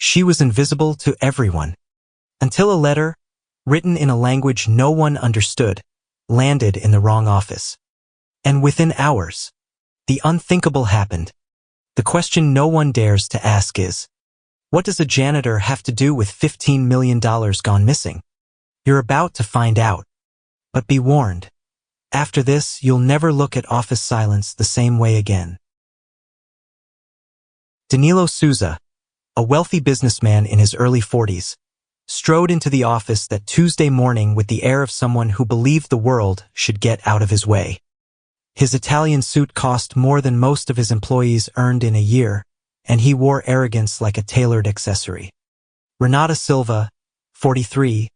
She was invisible to everyone. Until a letter, written in a language no one understood, landed in the wrong office. And within hours, the unthinkable happened. The question no one dares to ask is, what does a janitor have to do with $15 million gone missing? You're about to find out. But be warned. After this, you'll never look at office silence the same way again. Danilo Souza, a wealthy businessman in his early 40s, strode into the office that Tuesday morning with the air of someone who believed the world should get out of his way. His Italian suit cost more than most of his employees earned in a year, and he wore arrogance like a tailored accessory. Renata Silva, 43,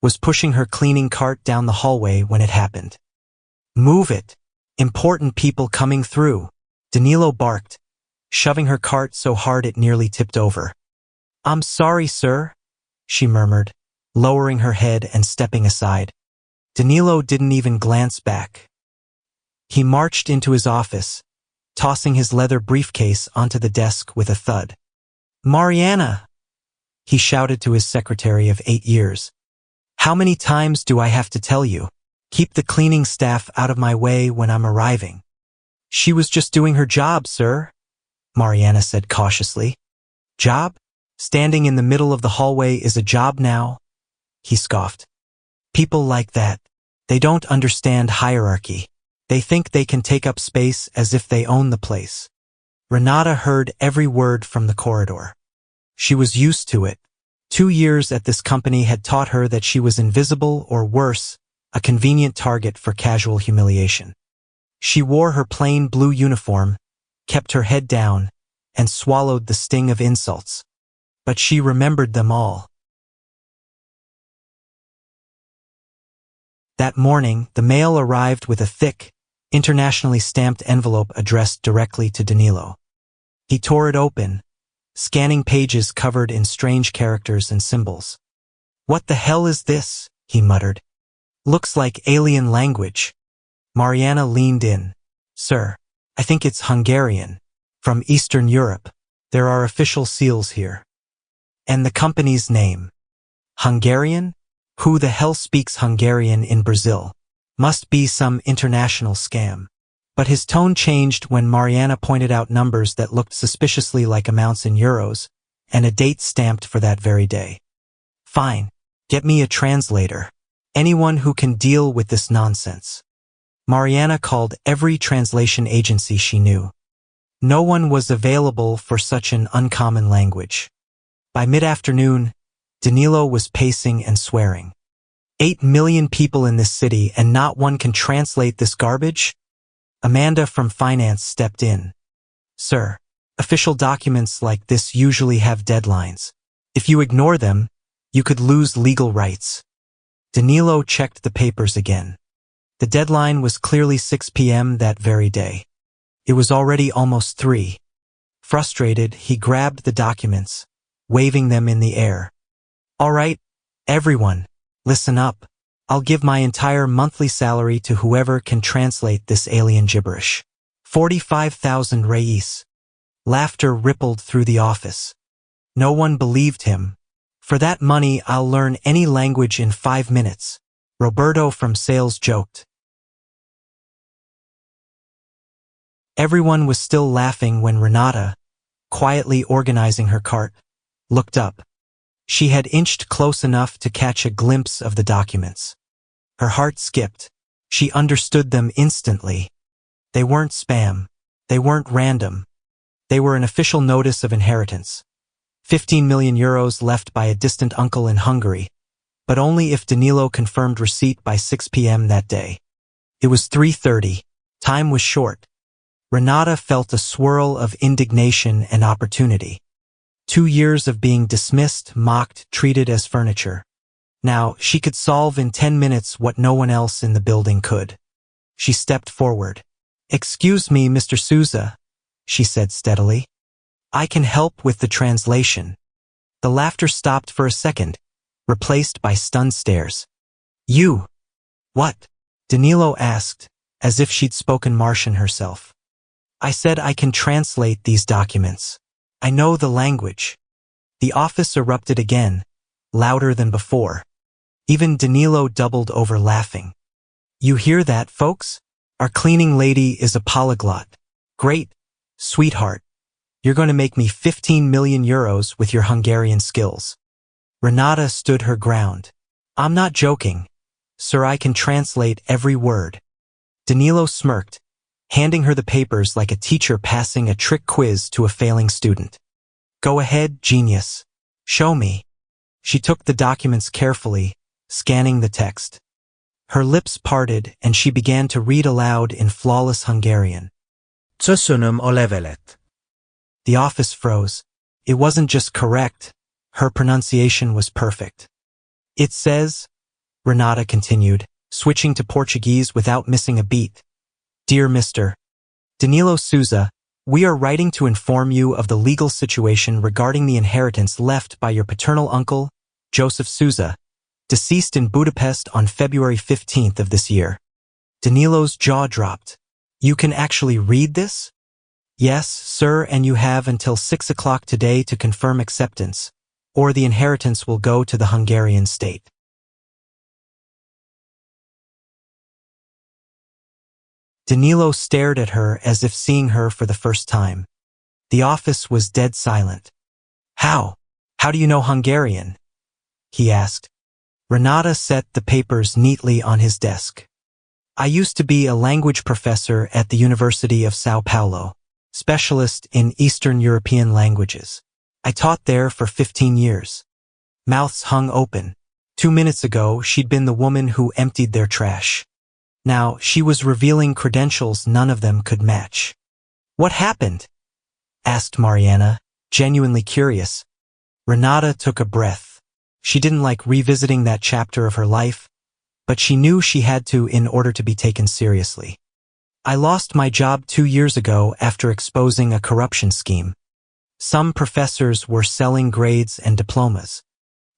was pushing her cleaning cart down the hallway when it happened. "Move it! Important people coming through," Danilo barked, shoving her cart so hard it nearly tipped over. "I'm sorry, sir," she murmured, lowering her head and stepping aside. Danilo didn't even glance back. He marched into his office, tossing his leather briefcase onto the desk with a thud. "Mariana," he shouted to his secretary of 8 years. "How many times do I have to tell you? Keep the cleaning staff out of my way when I'm arriving." "She was just doing her job, sir," Mariana said cautiously. "Job? Standing in the middle of the hallway is a job now?" he scoffed. "People like that, they don't understand hierarchy. They think they can take up space as if they own the place." Renata heard every word from the corridor. She was used to it. 2 years at this company had taught her that she was invisible or worse, a convenient target for casual humiliation. She wore her plain blue uniform, kept her head down, and swallowed the sting of insults. But she remembered them all. That morning, the mail arrived with a thick, internationally stamped envelope addressed directly to Danilo. He tore it open, scanning pages covered in strange characters and symbols. "What the hell is this?" he muttered. "Looks like alien language." Mariana leaned in. "Sir, I think it's Hungarian. From Eastern Europe. There are official seals here." "And the company's name?" "Hungarian? Who the hell speaks Hungarian in Brazil? Must be some international scam." But his tone changed when Mariana pointed out numbers that looked suspiciously like amounts in euros, and a date stamped for that very day. "Fine. Get me a translator. Anyone who can deal with this nonsense." Mariana called every translation agency she knew. No one was available for such an uncommon language. By mid-afternoon, Danilo was pacing and swearing. 8 million people in this city and not one can translate this garbage? Amanda from finance stepped in. "Sir, official documents like this usually have deadlines. If you ignore them, you could lose legal rights." Danilo checked the papers again. The deadline was clearly 6 p.m. that very day. It was already almost 3. Frustrated, he grabbed the documents, waving them in the air. "All right, everyone, listen up. I'll give my entire monthly salary to whoever can translate this alien gibberish. 45,000 reis." Laughter rippled through the office. No one believed him. "For that money, I'll learn any language in 5 minutes, Roberto from sales joked. Everyone was still laughing when Renata, quietly organizing her cart, looked up. She had inched close enough to catch a glimpse of the documents. Her heart skipped. She understood them instantly. They weren't spam. They weren't random. They were an official notice of inheritance. 15 million euros left by a distant uncle in Hungary, but only if Danilo confirmed receipt by 6 p.m. that day. It was 3:30. Time was short. Renata felt a swirl of indignation and opportunity. 2 years of being dismissed, mocked, treated as furniture. Now, she could solve in 10 minutes what no one else in the building could. She stepped forward. "Excuse me, Mr. Souza," she said steadily. "I can help with the translation." The laughter stopped for a second, replaced by stunned stares. "You? What?" Danilo asked, as if she'd spoken Martian herself. "I said I can translate these documents. I know the language." The office erupted again, louder than before. Even Danilo doubled over laughing. You hear that, folks? Our cleaning lady is a polyglot. Great, sweetheart. You're going to make me 15 million euros with your Hungarian skills. Renata stood her ground. I'm not joking. Sir, I can translate every word. Danilo smirked, handing her the papers like a teacher passing a trick quiz to a failing student. Go ahead, genius. Show me. She took the documents carefully, scanning the text. Her lips parted and she began to read aloud in flawless Hungarian. Köszönöm a levelet. The office froze. It wasn't just correct, her pronunciation was perfect. It says, Renata continued, switching to Portuguese without missing a beat. Dear Mr. Danilo Souza, we are writing to inform you of the legal situation regarding the inheritance left by your paternal uncle, Joseph Souza, deceased in Budapest on February 15th of this year. Danilo's jaw dropped. You can actually read this? Yes, sir, and you have until 6 o'clock today to confirm acceptance, or the inheritance will go to the Hungarian state. Danilo stared at her as if seeing her for the first time. The office was dead silent. How do you know Hungarian? He asked. Renata set the papers neatly on his desk. I used to be a language professor at the University of São Paulo, specialist in Eastern European languages. I taught there for 15 years. Mouths hung open. 2 minutes ago, she'd been the woman who emptied their trash. Now, she was revealing credentials none of them could match. What happened? Asked Mariana, genuinely curious. Renata took a breath. She didn't like revisiting that chapter of her life, but she knew she had to in order to be taken seriously. I lost my job 2 years ago after exposing a corruption scheme. Some professors were selling grades and diplomas.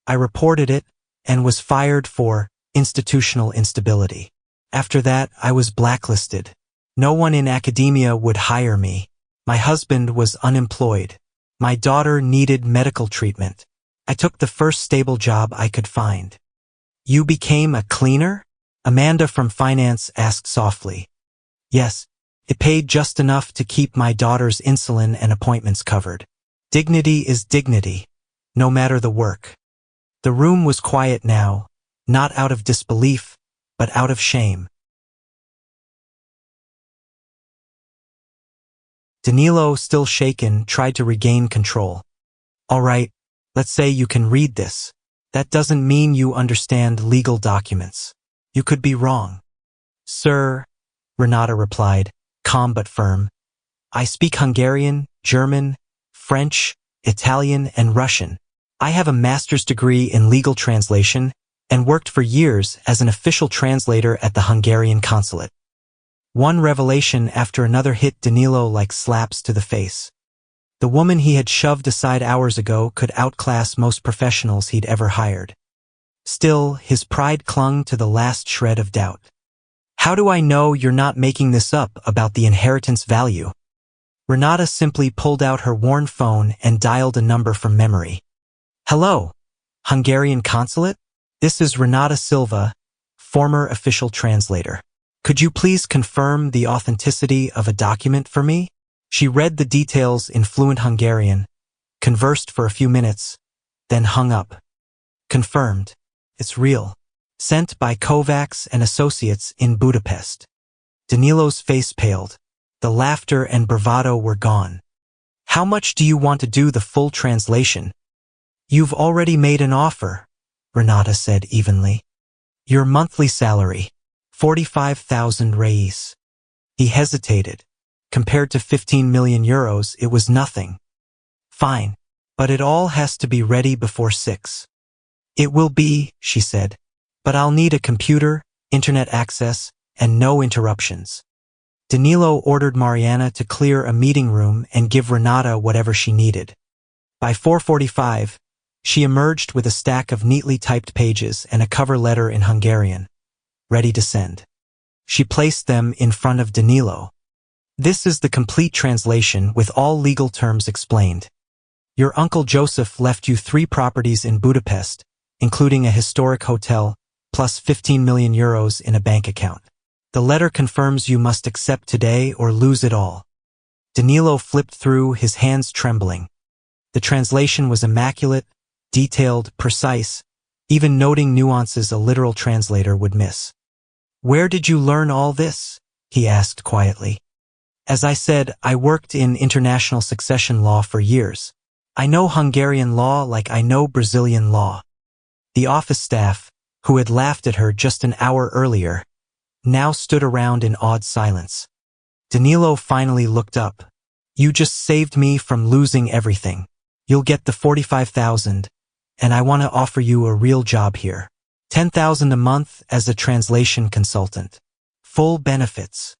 I reported it and was fired for institutional instability. After that, I was blacklisted. No one in academia would hire me. My husband was unemployed. My daughter needed medical treatment. I took the first stable job I could find. You became a cleaner? Amanda from finance asked softly. Yes, it paid just enough to keep my daughter's insulin and appointments covered. Dignity is dignity, no matter the work. The room was quiet now, not out of disbelief, but out of shame. Danilo, still shaken, tried to regain control. All right, let's say you can read this. That doesn't mean you understand legal documents. You could be wrong. Sir, Renata replied, calm but firm. I speak Hungarian, German, French, Italian, and Russian. I have a master's degree in legal translation and worked for years as an official translator at the Hungarian consulate. One revelation after another hit Danilo like slaps to the face. The woman he had shoved aside hours ago could outclass most professionals he'd ever hired. Still, his pride clung to the last shred of doubt. How do I know you're not making this up about the inheritance value? Renata simply pulled out her worn phone and dialed a number from memory. Hello, Hungarian consulate? This is Renata Silva, former official translator. Could you please confirm the authenticity of a document for me? She read the details in fluent Hungarian, conversed for a few minutes, then hung up. Confirmed. It's real. Sent by Kovacs and Associates in Budapest. Danilo's face paled. The laughter and bravado were gone. How much do you want to do the full translation? You've already made an offer, Renata said evenly. Your monthly salary, 45,000 reis. He hesitated. Compared to 15 million euros, it was nothing. Fine, but it all has to be ready before 6. It will be, she said, but I'll need a computer, internet access, and no interruptions. Danilo ordered Mariana to clear a meeting room and give Renata whatever she needed. By 4:45, she emerged with a stack of neatly typed pages and a cover letter in Hungarian, ready to send. She placed them in front of Danilo. This is the complete translation with all legal terms explained. Your uncle Joseph left you 3 properties in Budapest, including a historic hotel, plus 15 million euros in a bank account. The letter confirms you must accept today or lose it all. Danilo flipped through, his hands trembling. The translation was immaculate, detailed, precise, even noting nuances a literal translator would miss. Where did you learn all this? He asked quietly. As I said, I worked in international succession law for years. I know Hungarian law like I know Brazilian law. The office staff, who had laughed at her just an hour earlier, now stood around in awed silence. Danilo finally looked up. You just saved me from losing everything. You'll get the 45,000, and I want to offer you a real job here. 10,000 a month as a translation consultant. Full benefits.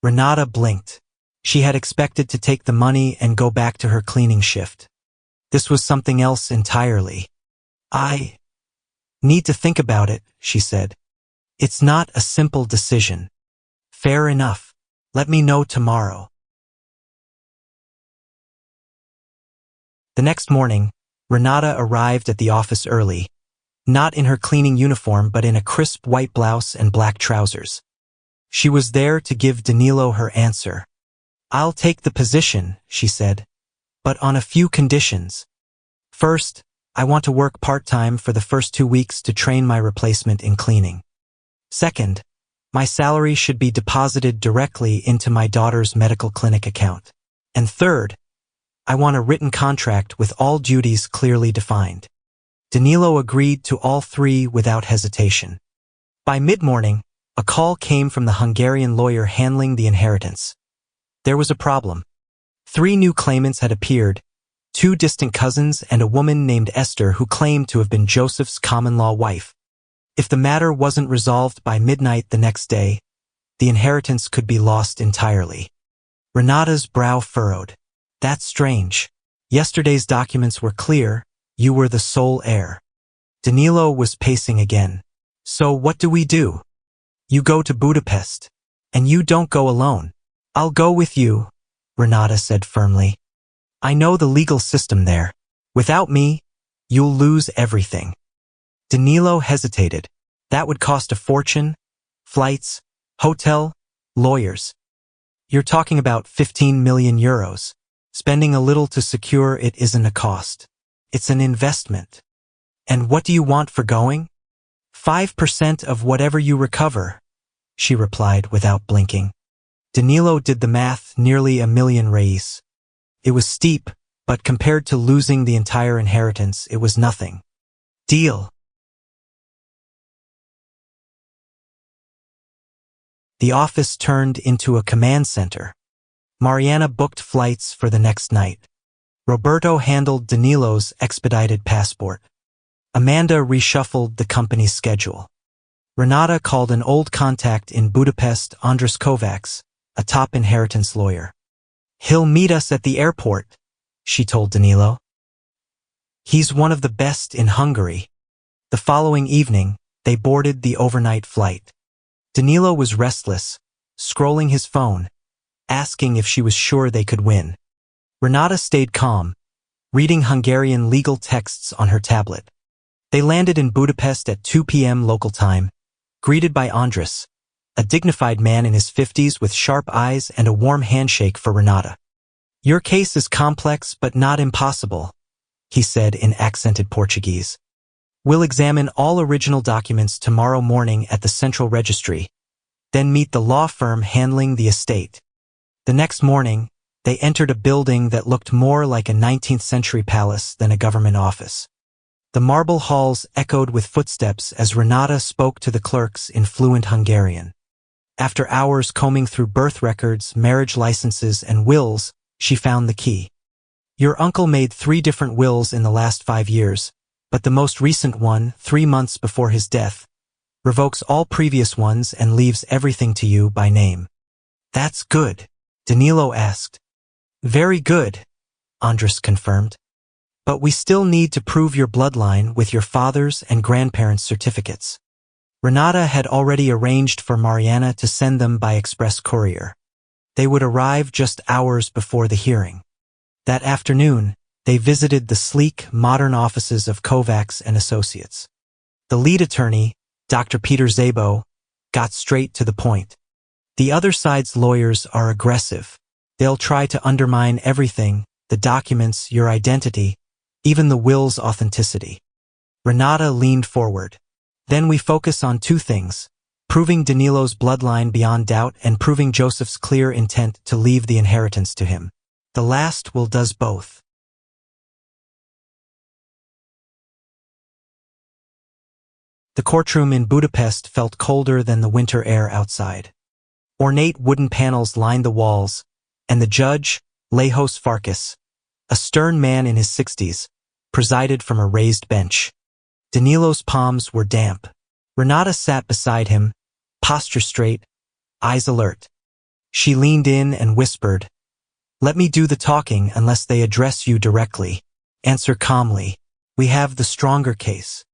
Renata blinked. She had expected to take the money and go back to her cleaning shift. This was something else entirely. I need to think about it, she said. It's not a simple decision. Fair enough. Let me know tomorrow. The next morning, Renata arrived at the office early, not in her cleaning uniform but in a crisp white blouse and black trousers. She was there to give Danilo her answer. I'll take the position, she said, but on a few conditions. First, I want to work part-time for the first 2 weeks to train my replacement in cleaning. Second, my salary should be deposited directly into my daughter's medical clinic account. And third, I want a written contract with all duties clearly defined. Danilo agreed to all 3 without hesitation. By mid-morning, a call came from the Hungarian lawyer handling the inheritance. There was a problem. 3 new claimants had appeared, 2 distant cousins and a woman named Esther who claimed to have been Joseph's common-law wife. If the matter wasn't resolved by midnight the next day, the inheritance could be lost entirely. Renata's brow furrowed. That's strange. Yesterday's documents were clear. You were the sole heir. Danilo was pacing again. So what do we do? You go to Budapest. And you don't go alone. I'll go with you, Renata said firmly. I know the legal system there. Without me, you'll lose everything. Danilo hesitated. That would cost a fortune. Flights, hotel, lawyers. You're talking about 15 million euros. Spending a little to secure it isn't a cost. It's an investment. And what do you want for going? 5% of whatever you recover, she replied without blinking. Danilo did the math, nearly 1 million reis. It was steep, but compared to losing the entire inheritance, it was nothing. Deal. The office turned into a command center. Mariana booked flights for the next night. Roberto handled Danilo's expedited passport. Amanda reshuffled the company's schedule. Renata called an old contact in Budapest, Andras Kovacs, a top inheritance lawyer. He'll meet us at the airport, she told Danilo. He's one of the best in Hungary. The following evening, they boarded the overnight flight. Danilo was restless, scrolling his phone, asking if she was sure they could win. Renata stayed calm, reading Hungarian legal texts on her tablet. They landed in Budapest at 2 p.m. local time, greeted by Andras, a dignified man in his 50s with sharp eyes and a warm handshake for Renata. Your case is complex but not impossible, he said in accented Portuguese. We'll examine all original documents tomorrow morning at the Central Registry, then meet the law firm handling the estate. The next morning, they entered a building that looked more like a 19th century palace than a government office. The marble halls echoed with footsteps as Renata spoke to the clerks in fluent Hungarian. After hours combing through birth records, marriage licenses, and wills, she found the key. Your uncle made 3 different wills in the last 5 years, but the most recent one, 3 months before his death, revokes all previous ones and leaves everything to you by name. That's good, Danilo asked. Very good, Andras confirmed. But we still need to prove your bloodline with your father's and grandparents' certificates. Renata had already arranged for Mariana to send them by express courier. They would arrive just hours before the hearing. That afternoon, They visited the sleek, modern offices of Kovacs and Associates. The lead attorney, Dr. Peter Szabo, got straight to the point. The other side's lawyers are aggressive. They'll try to undermine everything, the documents, your identity, even the will's authenticity. Renata leaned forward. Then we focus on two things: proving Danilo's bloodline beyond doubt and proving Joseph's clear intent to leave the inheritance to him. The last will does both. The courtroom in Budapest felt colder than the winter air outside. Ornate wooden panels lined the walls, and the judge, Lajos Farkas, a stern man in his 60s, presided from a raised bench. Danilo's palms were damp. Renata sat beside him, posture straight, eyes alert. She leaned in and whispered, "Let me do the talking unless they address you directly. Answer calmly. We have the stronger case."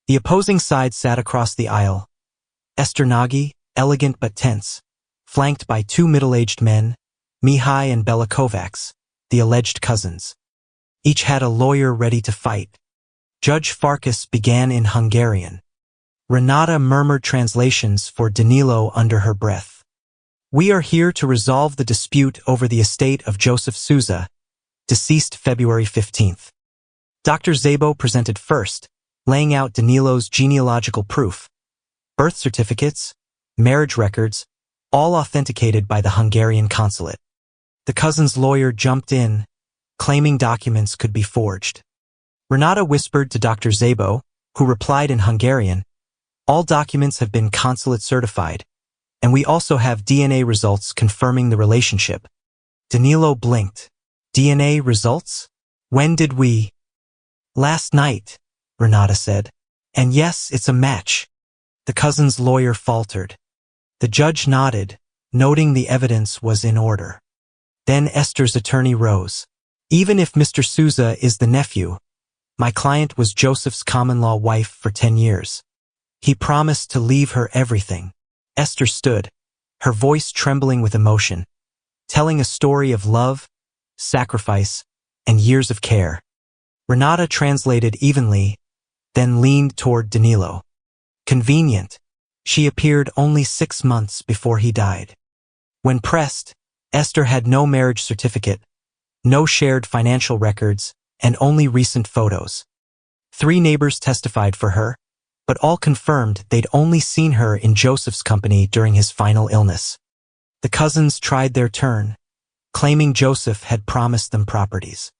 The opposing side sat across the aisle. Esther Nagy, elegant but tense, flanked by two middle-aged men, Mihai and Bela Kovacs, the alleged cousins. Each had a lawyer ready to fight. Judge Farkas began in Hungarian. Renata murmured translations for Danilo under her breath. "We are here to resolve the dispute over the estate of Joseph Souza, deceased February 15th. Dr. Szabo presented first, laying out Danilo's genealogical proof, birth certificates, marriage records, all authenticated by the Hungarian consulate. The cousin's lawyer jumped in, claiming documents could be forged. Renata whispered to Dr. Szabo, who replied in Hungarian, "All documents have been consulate certified, and we also have DNA results confirming the relationship." Danilo blinked. "DNA results? When did we?" "Last night," Renata said. "And yes, it's a match." The cousin's lawyer faltered. The judge nodded, noting the evidence was in order. Then Esther's attorney rose. "Even if Mr. Souza is the nephew, my client was Joseph's common-law wife for 10 years. He promised to leave her everything." Esther stood, her voice trembling with emotion, telling a story of love, sacrifice, and years of care. Renata translated evenly, then leaned toward Danilo. "Convenient. She appeared only 6 months before he died." When pressed, Esther had no marriage certificate, no shared financial records, and only recent photos. 3 neighbors testified for her, but all confirmed they'd only seen her in Joseph's company during his final illness. The cousins tried their turn, claiming Joseph had promised them properties.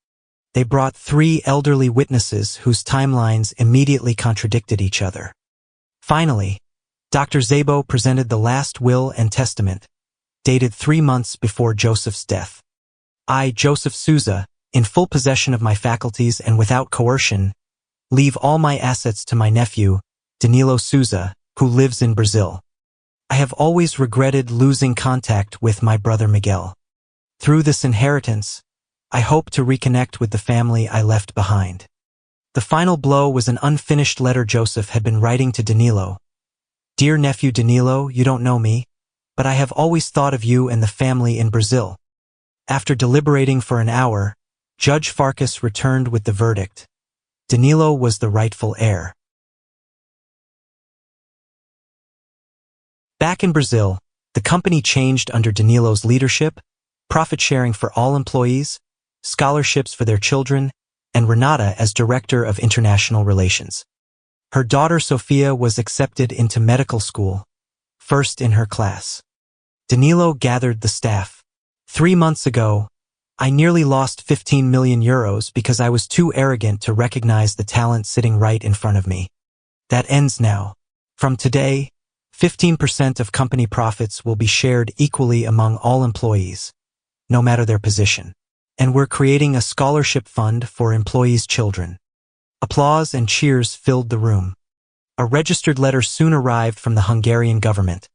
They brought 3 elderly witnesses whose timelines immediately contradicted each other. Finally, Dr. Szabo presented the last will and testament, dated 3 months before Joseph's death. "I, Joseph Souza, in full possession of my faculties and without coercion, leave all my assets to my nephew, Danilo Souza, who lives in Brazil. I have always regretted losing contact with my brother Miguel. Through this inheritance, I hope to reconnect with the family I left behind." The final blow was an unfinished letter Joseph had been writing to Danilo. "Dear nephew Danilo, you don't know me, but I have always thought of you and the family in Brazil." After deliberating for an hour, Judge Farkas returned with the verdict. Danilo was the rightful heir. Back in Brazil, the company changed under Danilo's leadership, profit sharing for all employees, scholarships for their children, and Renata as Director of International Relations. Her daughter Sofia was accepted into medical school, first in her class. Danilo gathered the staff. 3 months ago, I nearly lost 15 million euros because I was too arrogant to recognize the talent sitting right in front of me. That ends now. From today, 15% of company profits will be shared equally among all employees, no matter their position. And we're creating a scholarship fund for employees' children. Applause and cheers filled the room. A registered letter soon arrived from the Hungarian government.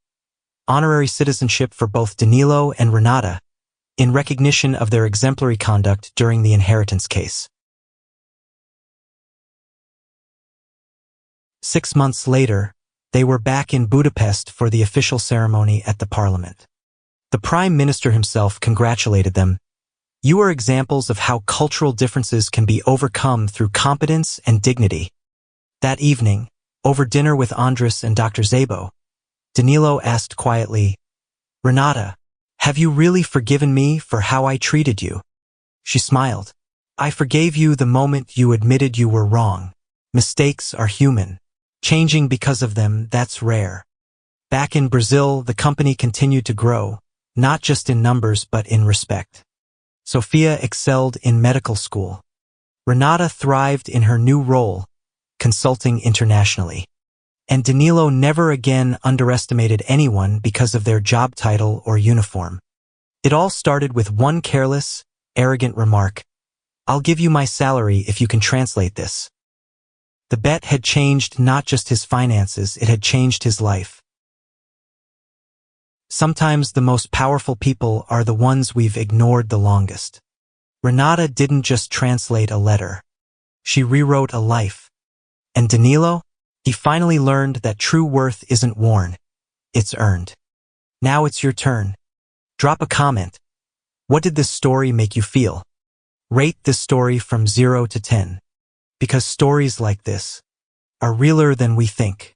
Honorary citizenship for both Danilo and Renata, in recognition of their exemplary conduct during the inheritance case. 6 months later, they were back in Budapest for the official ceremony at the parliament. The Prime Minister himself congratulated them, You are examples of how cultural differences can be overcome through competence and dignity. That evening, over dinner with Andres and Dr. Szabo, Danilo asked quietly, "Renata, have you really forgiven me for how I treated you?" She smiled. "I forgave you the moment you admitted you were wrong. Mistakes are human. Changing because of them, that's rare." Back in Brazil, the company continued to grow, not just in numbers but in respect. Sofia excelled in medical school. Renata thrived in her new role, consulting internationally. And Danilo never again underestimated anyone because of their job title or uniform. It all started with one careless, arrogant remark: "I'll give you my salary if you can translate this." The bet had changed not just his finances, it had changed his life. Sometimes the most powerful people are the ones we've ignored the longest. Renata didn't just translate a letter. She rewrote a life. And Danilo? He finally learned that true worth isn't worn, it's earned. Now it's your turn. Drop a comment. What did this story make you feel? Rate this story from 0 to 10. Because stories like this are realer than we think.